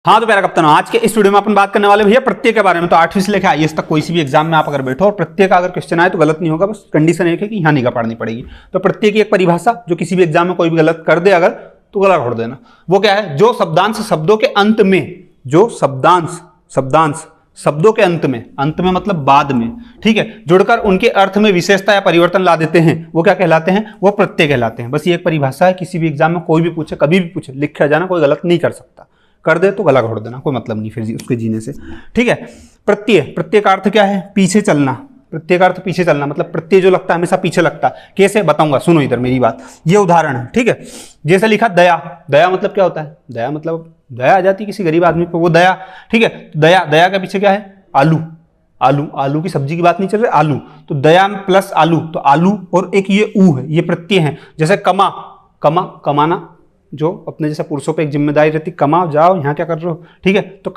हाँ तो प्यारा कप्तान, आज के इस वीडियो में अपन बात करने वाले भैया प्रत्यय के बारे में। तो 8वीं से लेकर आईएएस तक कोई सी भी एग्जाम में आप अगर बैठो और प्रत्यय का अगर क्वेश्चन आए तो गलत नहीं होगा, बस कंडीशन एक है कि यहाँ निगाह पड़नी पड़ेगी। तो प्रत्यय की एक परिभाषा जो किसी भी एग्जाम में कोई भी गलत कर दे अगर तो गला घोड़ देना। वो क्या है? जो शब्दांश शब्दों के अंत में, जो शब्दांश शब्दों के अंत में मतलब बाद में, ठीक है, जुड़कर उनके अर्थ में विशेषता या परिवर्तन ला देते हैं, वो क्या कहलाते हैं? वो प्रत्यय कहलाते हैं। बस ये एक परिभाषा है, किसी भी एग्जाम में कोई भी पूछे, कभी भी पूछे, लिख के जाना, कोई गलत नहीं कर सकता। कर दे तो गला घोड़ देना, कोई मतलब नहीं फिर उसके जीने से, ठीक है। प्रत्यय का अर्थ क्या है? पीछे चलना। प्रत्यय का अर्थ पीछे चलना, मतलब प्रत्यय जो लगता है हमेशा पीछे लगता है। कैसे बताऊंगा, सुनो इधर मेरी बात। ये उदाहरण है, ठीक है। जैसे लिखा दया। दया मतलब क्या होता है? दया मतलब दया आ जाती है किसी गरीब आदमी पर, वो दया, ठीक है। दया के पीछे क्या है? आलू की सब्जी की बात नहीं चल रही, आलू। तो दया प्लस आलू, तो आलू और एक ये ऊ है, ये प्रत्यय है। जैसे कमाना, जो अपने जैसे पुरुषों पे एक जिम्मेदारी रहती, कमाओ जाओ, यहाँ क्या कर रहे हो, ठीक है। तो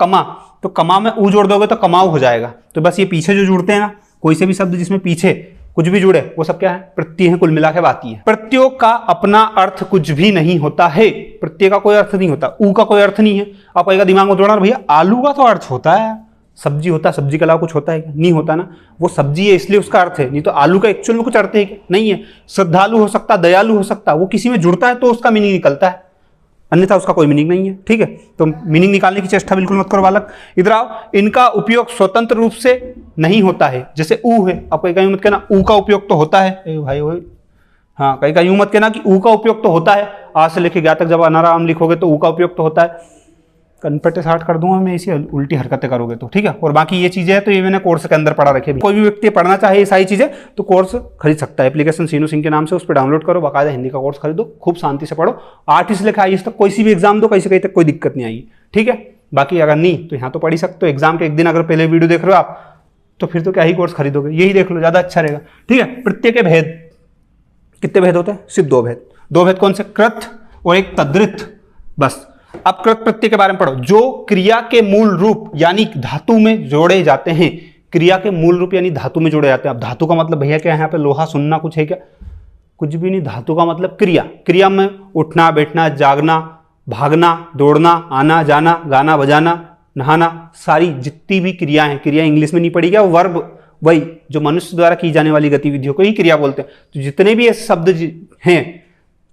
कमा में ऊ जोड़ दोगे तो कमाओ हो जाएगा। तो बस ये पीछे जो जुड़ते हैं ना, कोई से भी शब्द जिसमें पीछे कुछ भी जुड़े वो सब क्या है? प्रत्यय है। कुल मिला के बात ये है। प्रत्ययों का अपना अर्थ कुछ भी नहीं होता है। प्रत्यय का कोई अर्थ नहीं होता, ऊ का कोई अर्थ नहीं है। आप कहेगा दिमाग में जोड़ना, भैया आलू का तो अर्थ होता है, सब्जी होता है, सब्जी के अलावा कुछ होता है क्या? नहीं होता ना, वो सब्जी है इसलिए उसका अर्थ है, नहीं तो आलू का एक्चुअल में कुछ अर्थ है क्या? नहीं है। श्रद्धालु हो सकता, दयालु हो सकता, वो किसी में जुड़ता है तो उसका मीनिंग निकलता है, अन्यथा उसका कोई मीनिंग नहीं है, ठीक है। तो मीनिंग निकालने की चेष्टा बिल्कुल मत करो बालक। इधर आओ। इनका उपयोग स्वतंत्र रूप से नहीं होता है। जैसे ऊ है, आप कहीं मत कहना ऊ का उपयोग तो होता है, भाई भाई, हाँ कहीं यूं मत कहना कि ऊ का उपयोग तो होता है। आज से लेके ज्ञा तक जब अनाराम लिखोगे तो ऊ का उपयोग तो होता है, कनपटे साठ कर दूंगा मैं, इसी उल्टी हरकतें करोगे तो, ठीक है। और बाकी ये चीजें हैं तो ये मैंने कोर्स के अंदर पढ़ा रखे। कोई भी व्यक्ति पढ़ना चाहे ये सारी चीजें तो कोर्स खरीद सकता है। एप्लीकेशन सीनू सिंह के नाम से, उस पर डाउनलोड करो, बाकायदा हिंदी का कोर्स खरीदो, खूब शांति से पढ़ो। 8वीं से लेकर आईएएस तक कोई सी भी एग्जाम दो, कहीं से कहीं तक कोई दिक्कत नहीं आएगी, ठीक है। बाकी अगर नहीं तो यहाँ तो पढ़ ही सकते हो। एग्जाम के एक दिन अगर पहले वीडियो देख रहे हो आप तो फिर तो क्या ही कोर्स खरीदोगे, यही देख लो, ज्यादा अच्छा रहेगा, ठीक है। प्रत्यय के भेद कितने भेद होते हैं? सिर्फ 2 भेद। 2 भेद कौन से? कृत और एक तद्धित, बस। अब कृत प्रत्यय के बारे में पढ़ो। जो क्रिया के मूल रूप यानी धातु में जोड़े जाते हैं। क्रिया के मूल रूप यानी धातु में जोड़े जाते हैं। अब धातु का मतलब भैया क्या है? यहाँ पे लोहा सुनना कुछ है क्या? कुछ भी नहीं। धातु का मतलब क्रिया। क्रिया में उठना, बैठना, जागना, भागना, दौड़ना, आना जाना, गाना बजाना, नहाना, सारी जितनी भी क्रिया हैं, क्रिया इंग्लिश में नहीं पड़ी क्या? वर्ब, वही जो मनुष्य द्वारा की जाने वाली गतिविधियों को ही क्रिया बोलते हैं। तो जितने भी ऐसे शब्द हैं,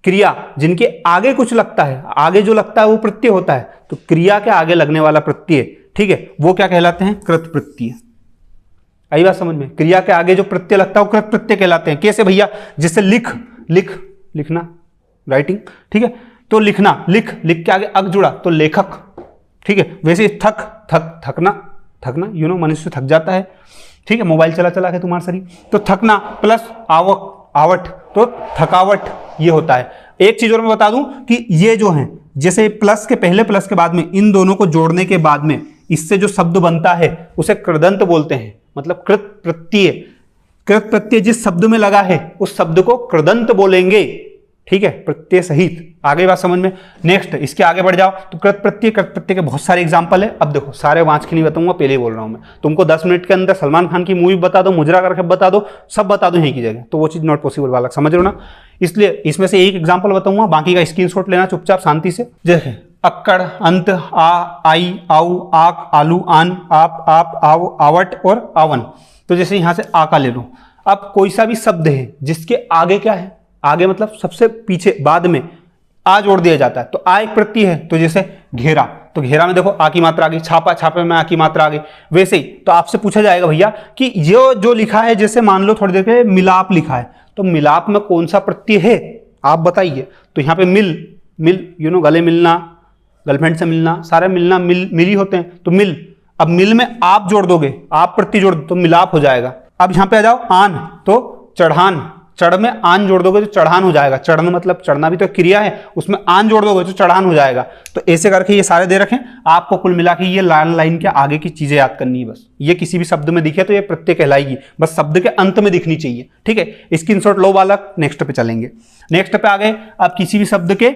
क्रिया जिनके आगे कुछ लगता है, आगे जो लगता है वो प्रत्यय होता है, तो क्रिया के आगे लगने वाला प्रत्यय, ठीक है, वो क्या कहलाते हैं? कृत प्रत्यय। आई बात समझ में? क्रिया के आगे जो प्रत्यय लगता है वो कृत प्रत्यय कहलाते हैं। कैसे भैया? जैसे लिखना, राइटिंग, ठीक है। तो लिखना, लिख के आगे अक जुड़ा तो लेखक, ठीक है। वैसे थकना, मनुष्य थक जाता है, ठीक है, मोबाइल चला के तुम्हारा शरीर, तो थकना प्लस आवट तो थकावट, ये होता है। एक चीज और मैं बता दूं कि ये जो है, जैसे प्लस के पहले प्लस के बाद में, इन दोनों को जोड़ने के बाद में इससे जो शब्द बनता है उसे कृदंत बोलते हैं, मतलब कृत प्रत्यय जिस शब्द में लगा है उस शब्द को कृदंत बोलेंगे, ठीक है, प्रत्यय सहित। आगे बात समझ में? नेक्स्ट इसके आगे बढ़ जाओ तो कृत प्रत्यय के बहुत सारे एग्जांपल है। अब देखो, सारे वाँच के नहीं बताऊंगा, पहले ही बोल रहा हूं मैं तुमको। 10 मिनट के अंदर सलमान खान की मूवी बता दो, मुजरा करके बता दो, सब बता दो यहीं की जगह, तो वो चीज नॉट पॉसिबल बालक, समझ रहे हो ना। इसलिए इसमें से एक एग्जाम्पल बताऊंगा, बाकी का स्क्रीनशॉट लेना चुपचाप शांति से। जैसे अक्कड़, अंत, आ, आई, आऊ, आक, आलू, आन, आप, आओ, आवट और आवन। तो जैसे यहां से आ का ले लो। अब कोई सा भी शब्द है जिसके आगे क्या है? आगे मतलब सबसे पीछे, बाद में आ जोड़ दिया जाता है, तो आ एक प्रत्यय है। तो जैसे घेरा, तो घेरा में देखो आ की मात्रा आ गई। छापे में आ की मात्रा आ गई। वैसे ही तो आपसे पूछा जाएगा भैया कि जो लिखा है, जैसे मान लो थोड़ी देर के मिलाप लिखा है, तो मिलाप में कौन सा प्रत्यय है आप बताइए। तो यहाँ पे मिल, गले मिलना, गर्लफ्रेंड से मिलना, सारे मिलना मिल ही होते हैं, तो मिल। अब मिल में आप जोड़ दोगे, आप प्रत्यय जोड़ दो तो मिलाप हो जाएगा। अब यहाँ पे आ जाओ, आन, तो चढ़ान, चढ़ में आन जोड़ दोगे तो चढ़ान हो जाएगा। चढ़न मतलब चढ़ना भी तो क्रिया है, उसमें आन जोड़ दोगे तो चढ़ान हो जाएगा। तो ऐसे करके ये सारे दे रखें आपको। कुल मिला के ये लाइन के आगे की चीजें याद करनी है बस। ये किसी भी शब्द में दिखे तो ये प्रत्यय कहलाएगी, बस शब्द के अंत में दिखनी चाहिए, ठीक है। स्क्रीनशॉट लो बालक, नेक्स्ट पे चलेंगे। नेक्स्ट पे आ गए। अब किसी भी शब्द के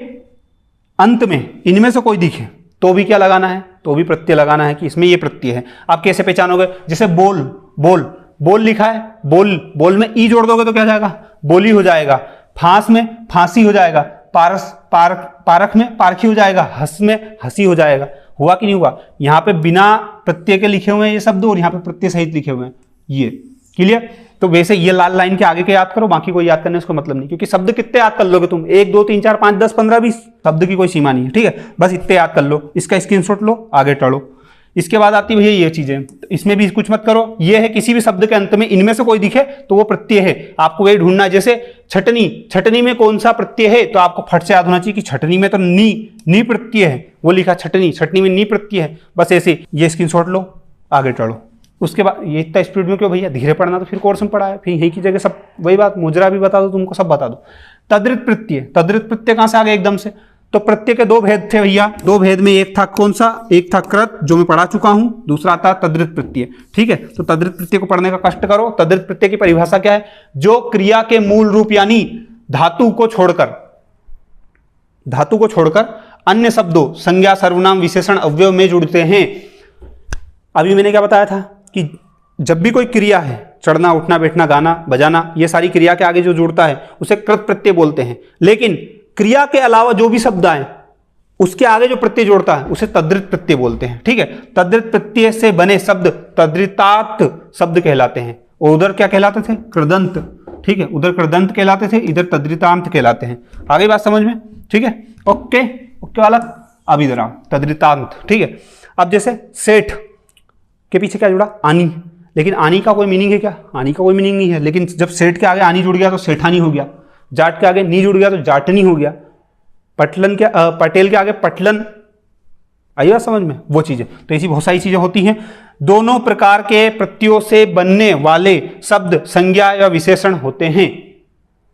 अंत में इनमें से कोई दिखे तो भी क्या लगाना है? तो भी प्रत्यय लगाना है कि इसमें ये प्रत्यय है। आप कैसे पहचानोगे? जैसे बोल लिखा है, बोल में ई जोड़ दोगे तो क्या जाएगा? बोली हो जाएगा। फांस में फांसी हो जाएगा। पारख में पारखी हो जाएगा। हंस में हंसी हो जाएगा। हुआ कि नहीं हुआ? यहाँ पे बिना प्रत्यय के लिखे हुए हैं ये शब्द और यहाँ पे प्रत्यय सहित लिखे हुए हैं ये। क्लियर? तो वैसे ये लाल लाइन के आगे के याद करो, बाकी कोई याद करने उसको मतलब नहीं, क्योंकि शब्द कितने याद कर लोगे तुम? 1 2 3 4 5 10 15 20 शब्द की कोई सीमा नहीं है। ठीक है, बस इतने याद कर लो, इसका स्क्रीनशॉट लो, आगे टढ़ो। इसके बाद आती भैया ये चीजें, तो इसमें भी कुछ मत करो। ये है किसी भी शब्द के अंत में इनमें से कोई दिखे तो वो प्रत्यय है, आपको वही ढूंढना। जैसे छटनी, छटनी में कौन सा प्रत्यय है? तो आपको फट से याद होना चाहिए कि छटनी में तो नी प्रत्यय है, वो लिखा छटनी, छटनी में नी प्रत्यय है। बस ऐसे ये स्क्रीनशॉट लो, आगे टढ़ो। उसके बाद ये इतना स्पीड में क्यों भैया? धीरे पढ़ना तो फिर कोर्स में पढ़ा है, फिर यही की जगह सब वही बात, मुजरा भी बता दो तुमको, सब बता दो। तद्रित प्रत्यय, तद्रित प्रत्यय कहां से आ गए एकदम से? तो प्रत्यय के 2 भेद थे भैया, 2 भेद में एक था कौन सा? एक था कृत जो मैं पढ़ा चुका हूं, दूसरा था तद्रित प्रत्यय। ठीक है, तो तद्रित प्रत्यय को पढ़ने का कष्ट करो। तद्रित प्रत्यय की परिभाषा क्या है? जो क्रिया के मूल रूप यानी धातु को छोड़कर अन्य शब्दों, संज्ञा, सर्वनाम, विशेषण, अव्यय में जुड़ते हैं। अभी मैंने क्या बताया था कि जब भी कोई क्रिया है, चढ़ना, उठना, बैठना, गाना, बजाना, ये सारी क्रिया के आगे जो जुड़ता है उसे कृत प्रत्यय बोलते हैं। लेकिन क्रिया के अलावा जो भी शब्द आए उसके आगे जो प्रत्यय जोड़ता है उसे तद्रित प्रत्यय बोलते हैं। ठीक है, तद्रित प्रत्यय से बने शब्द तद्रितात् शब्द कहलाते हैं। और उधर क्या कहलाते थे? कृदंत। ठीक है, उधर कृदंत कहलाते थे, इधर तद्रितांत कहलाते हैं। आगे बात समझ में? ठीक है, ओके ओके वाला। अब इधर आओ, तद्रितांत। ठीक है, अब जैसे सेठ के पीछे क्या जुड़ा? आनी। लेकिन आनी का कोई मीनिंग है क्या? आनी का कोई मीनिंग नहीं है। लेकिन जब सेठ के आगे आनी जुड़ गया तो सेठानी हो गया, जाट के आगे नी जुड़ गया तो जाटनी हो गया, पटलन के पटेल के आगे पटलन। आई बात समझ में? वो चीजें, तो ऐसी बहुत सारी चीजें होती हैं। दोनों प्रकार के प्रत्ययों से बनने वाले शब्द संज्ञा या विशेषण होते हैं,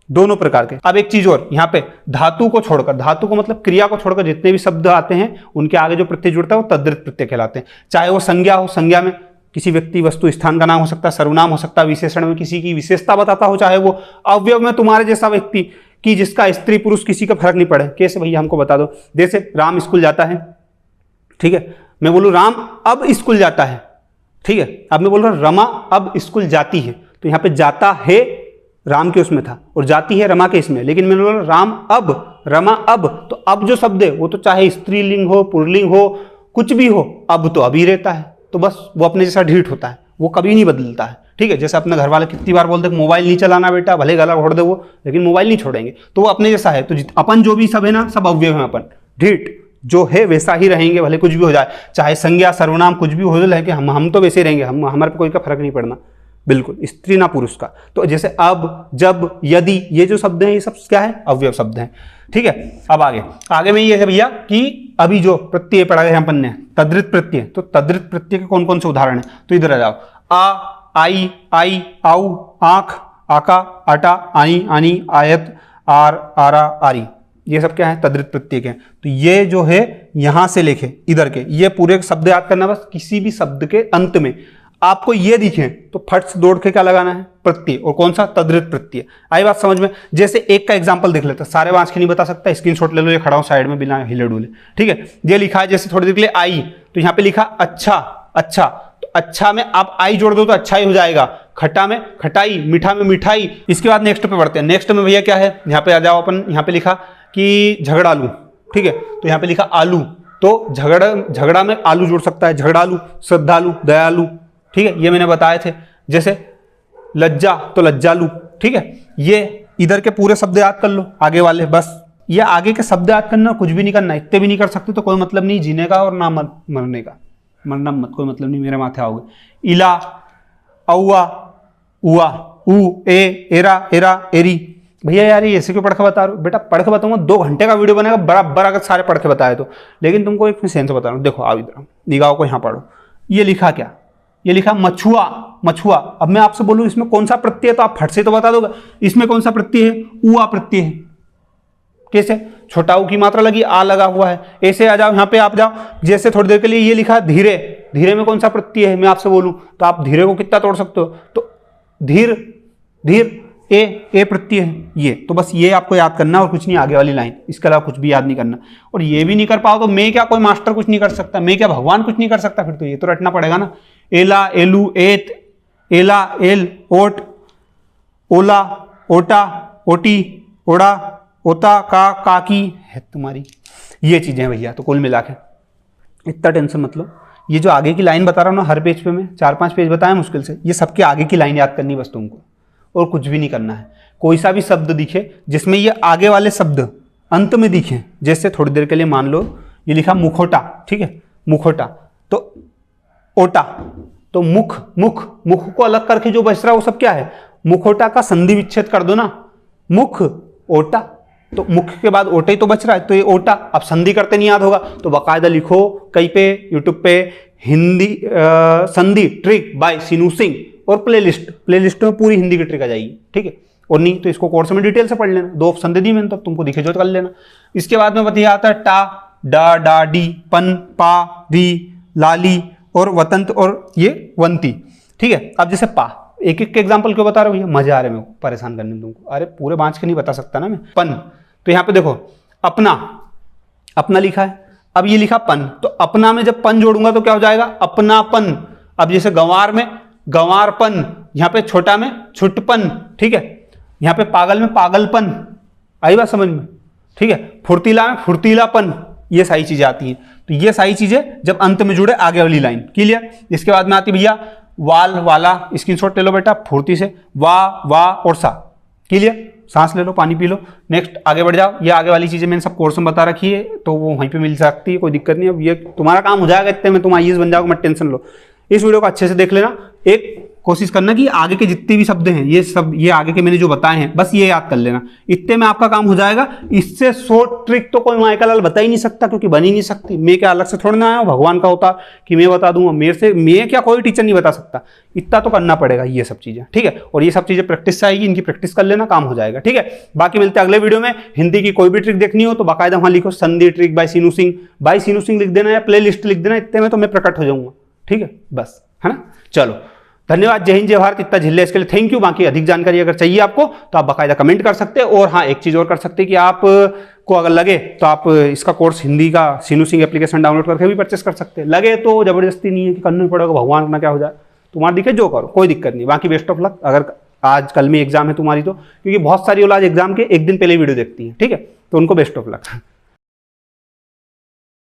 दोनों प्रकार के। अब एक चीज और, यहाँ पे धातु को छोड़कर, धातु को मतलब क्रिया को छोड़कर जितने भी शब्द आते हैं उनके आगे जो प्रत्यय जुड़ता है वो तद्रित प्रत्यय कहलाते हैं। चाहे वो संज्ञा हो, संज्ञा में किसी व्यक्ति, वस्तु, स्थान का नाम हो सकता है, सर्वनाम हो सकता है, विशेषण में किसी की विशेषता बताता हो, चाहे वो अवयव में तुम्हारे जैसा व्यक्ति कि जिसका स्त्री पुरुष किसी का फर्क नहीं पड़े। कैसे भैया हमको बता दो? जैसे राम स्कूल जाता है, ठीक है, मैं बोलूँ राम अब स्कूल जाता है। ठीक है, अब मैं बोल रहा हूँ रमा अब स्कूल जाती है, तो यहाँ पे जाता है राम के उसमें था और जाती है रमा के इसमें। लेकिन मैंने बोला राम अब, रमा अब, तो अब जो शब्द है वो तो चाहे स्त्रीलिंग हो, पुल्लिंग हो, कुछ भी हो, अब तो अभी रहता है, तो बस वो अपने जैसा ढीठ होता है, वो कभी नहीं बदलता है। ठीक है, जैसे अपने घर वाले कितनी बार बोलते हैं मोबाइल नहीं चलाना बेटा, भले गला घोड़ दे वो, लेकिन मोबाइल नहीं छोड़ेंगे, तो वो अपने जैसा है। तो अपन जो भी सब है ना, सब अवयव है, अपन ढीठ जो है वैसा ही रहेंगे, भले कुछ भी हो जाए, चाहे संज्ञा सर्वनाम कुछ भी हो जाए, कि हम तो वैसे रहेंगे, हमारे पे कोई का फर्क नहीं पड़ना, बिल्कुल, स्त्री ना पुरुष का। तो जैसे अब, जब, यदि, ये जो शब्द हैं ये सब क्या है? अवयव शब्द हैं। ठीक है, अब आगे में ये है भैया कि अभी जो प्रत्यय पढ़ा गया अपन ने, तद्रित प्रत्यय, तो तद्रित प्रत्यय के कौन कौन से उदाहरण है? तो इधर आ जाओ, आ, आई, आई, आऊ, आंख, आका, आटा, आनी, आनी, आयत, आर, आरा, आरी, ये सब क्या है? तद्रित प्रत्यय के। तो ये जो है यहां से लेके इधर के ये पूरे शब्द याद करना, बस किसी भी शब्द के अंत में आपको ये दिखे तो फट से दौड़ के क्या लगाना है? प्रत्यय, और कौन सा? तद्रित प्रत्यय। आई बात समझ में? जैसे एक का एग्जांपल देख लेते हैं, सारे बांस के नहीं बता सकता, स्क्रीनशॉट ले लो, ये खड़ा हूं साइड में बिना हिले डुले। ठीक है, ये लिखा है जैसे थोड़ी देर के लिए आई, तो यहाँ पे लिखा अच्छा, अच्छा, तो अच्छा में आप आई जोड़ दो तो अच्छा ही हो जाएगा। खट्टा में खटाई, मीठा में मिठाई। इसके बाद नेक्स्ट पे बढ़ते हैं। नेक्स्ट में भैया क्या है? यहाँ पे आ जाओ अपन, यहाँ पे लिखा कि झगड़ालू। ठीक है, तो यहाँ पे लिखा आलू, तो झगड़ा में आलू जुड़ सकता है, झगड़ालू, श्रद्धालु, दयालु। ठीक है, ये मैंने बताए थे। जैसे लज्जा तो लज्जालू। ठीक है, ये इधर के पूरे शब्द याद कर लो, आगे वाले, बस ये आगे के शब्द याद करना, कुछ भी नहीं करना, इतने भी नहीं कर सकते तो कोई मतलब नहीं जीने का और ना मरने का, मरना मत, कोई मतलब नहीं, मेरे माथे आओगे। इला, औआ, उआ, ऊ, ए, एरा, एरा, एरी। भैया यार ये ऐसे क्यों पढ़ के बता रहे हो? बेटा पढ़ के बताऊंगा, 2 घंटे का वीडियो बनेगा बराबर अगर सारे पढ़ के बताए तो, लेकिन तुमको एक सेंस बता रहा हूँ। देखो आओ इधर, निगाहों को यहाँ पढ़ो। ये लिखा क्या? ये लिखा मछुआ, मछुआ। अब मैं आपसे बोलूं इसमें कौन सा प्रत्यय है तो आप फट से तो बता दोगे, इसमें कौन सा प्रत्यय है? उआ प्रत्यय है। कैसे? छोटा ऊ की मात्रा लगी, आ लगा हुआ है। ऐसे आ जाओ, यहाँ पे आप जाओ, जैसे थोड़ी देर के लिए ये लिखा धीरे, धीरे में कौन सा प्रत्यय है? मैं आपसे बोलूं तो आप धीरे को कितना तोड़ सकते हो? तो धीर, धीर, ए प्रत्यय है ये। तो बस ये आपको याद करना और कुछ नहीं, आगे वाली लाइन, इसके अलावा कुछ भी याद नहीं करना। और ये भी नहीं कर पाओ तो मैं क्या, कोई मास्टर कुछ नहीं कर सकता, मैं क्या भगवान कुछ नहीं कर सकता, फिर तो ये तो रटना पड़ेगा ना। एला, एलू, एत, एला, एल, ओट, ओला, ओटा, ओटी, ओड़ा, ओता, का, काकी है तुम्हारी, ये चीजें हैं भैया। तो कुल मिला के इतना टेंशन मत लो। ये जो आगे की लाइन बता रहा हूँ ना, हर पेज पे मैं 4-5 पेज बताया मुश्किल से, ये सबके आगे की लाइन याद करनी बस तुमको, और कुछ भी नहीं करना है। कोई सा भी शब्द दिखे जिसमें ये आगे वाले शब्द अंत में दिखे, जैसे थोड़ी देर के लिए मान लो ये लिखा मुखोटा, ठीक है, मुखोटा, तो ओटा, तो मुख मुख मुख को अलग करके जो बच रहा है वो सब क्या है, मुखोटा का संधि विच्छेद कर दो ना, मुख ओटा, तो मुख के बाद ओटे ही तो बच रहा है, तो ये ओटा। अब संधि करते नहीं याद होगा तो बाकायदा लिखो कहीं पे, यूट्यूब पे हिंदी संधि ट्रिक बाय सीनू सिंह, और प्लेलिस्ट में पूरी हिंदी की ट्रिक आ जाएगी, ठीक है। और नहीं तो इसको कोर्स में डिटेल से पढ़ लेना, 2 ऑप्शन दे दी मैंने, तो तुमको दिखे जो कर लेना। इसके बाद में बताइए आता है टा, डा, डा, डी, पन, पा, वी, लाली और वतंत और ये वंती, ठीक है। अब जैसे पा, एक एक के एग्जाम्पल क्यों बता रहा हूँ भैया, मजा आ रहा है मेरे को परेशान करने में तुमको, अरे पूरे बाँच के नहीं बता सकता ना मैं। पन, तो यहाँ पे देखो अपना, अपना लिखा है, अब ये लिखा पन, तो अपना में जब पन जोड़ूंगा तो क्या हो जाएगा, अपनापन। अब जैसे गंवार में गंवारपन, यहाँ पे छोटा में छुटपन, ठीक है। यहाँ पे पागल में पागलपन, आई बात समझ में, ठीक है। फुर्तीला में फुर्तीलापन, ये सारी चीजें आती हैं। तो ये सारी चीजें जब अंत में जुड़े आगे वाली लाइन, क्लियर। इसके बाद में आती भैया वाल, वाला, स्क्रीनशॉट ले लो बेटा फुर्ती से, वाह और सा, क्लियर। सांस ले लो, पानी पी लो, नेक्स्ट आगे बढ़ जाओ। ये आगे वाली चीजें मैंने सब कोर्स में बता रखी है, तो वो वहीं पे मिल सकती है, कोई दिक्कत नहीं। अब ये तुम्हारा काम हो जाएगा, इतने में तुम आईएएस बन जाओगे, मत टेंशन लो। इस वीडियो को अच्छे से देख लेना, एक कोशिश करना कि आगे के जितने भी शब्द हैं ये सब, ये आगे के मैंने जो बताए हैं बस ये याद कर लेना, इतने में आपका काम हो जाएगा। इससे शॉर्ट ट्रिक तो कोई माइकल लाल बता ही नहीं सकता, क्योंकि बन ही नहीं सकती। मैं क्या अलग से थोड़ा ना आया, भगवान का होता कि मैं बता दूंगा, मेरे से मैं क्या कोई टीचर नहीं बता सकता। इतना तो करना पड़ेगा ये सब चीजें, ठीक है। और ये सब चीजें प्रैक्टिस से आएगी, इनकी प्रैक्टिस कर लेना, काम हो जाएगा, ठीक है। बाकी मिलते हैं अगले वीडियो में। हिंदी की कोई भी ट्रिक देखनी हो तो बाकायदा वहां लिखो संधि trick by Seenu Singh, by Seenu Singh लिख देना या प्ले लिस्ट लिख देना, इतने में तो मैं प्रकट हो जाऊंगा, ठीक है, बस, है ना। चलो धन्यवाद, जय हिंद जय भारत, इतना झिल्ले इसके लिए थैंक यू। बाकी अधिक जानकारी अगर चाहिए आपको तो आप बाकायदा कमेंट कर सकते हैं। और हाँ, एक चीज और कर सकते हैं कि आप को अगर लगे तो आप इसका कोर्स हिंदी का सीनू सिंह एप्लीकेशन डाउनलोड करके भी परचेस कर सकते हैं। लगे तो जबरदस्ती नहीं है कि करना ही पड़ेगा, भगवान ना क्या हो जाए, तुम्हारा दिखे जो करो, कोई दिक्कत नहीं। बाकी बेस्ट ऑफ लक। अगर आज कल में एग्जाम है तुम्हारी तो, क्योंकि बहुत सारी औलाद एग्जाम के एक दिन पहले वीडियो देखती है, ठीक है, तो उनको बेस्ट ऑफ लक।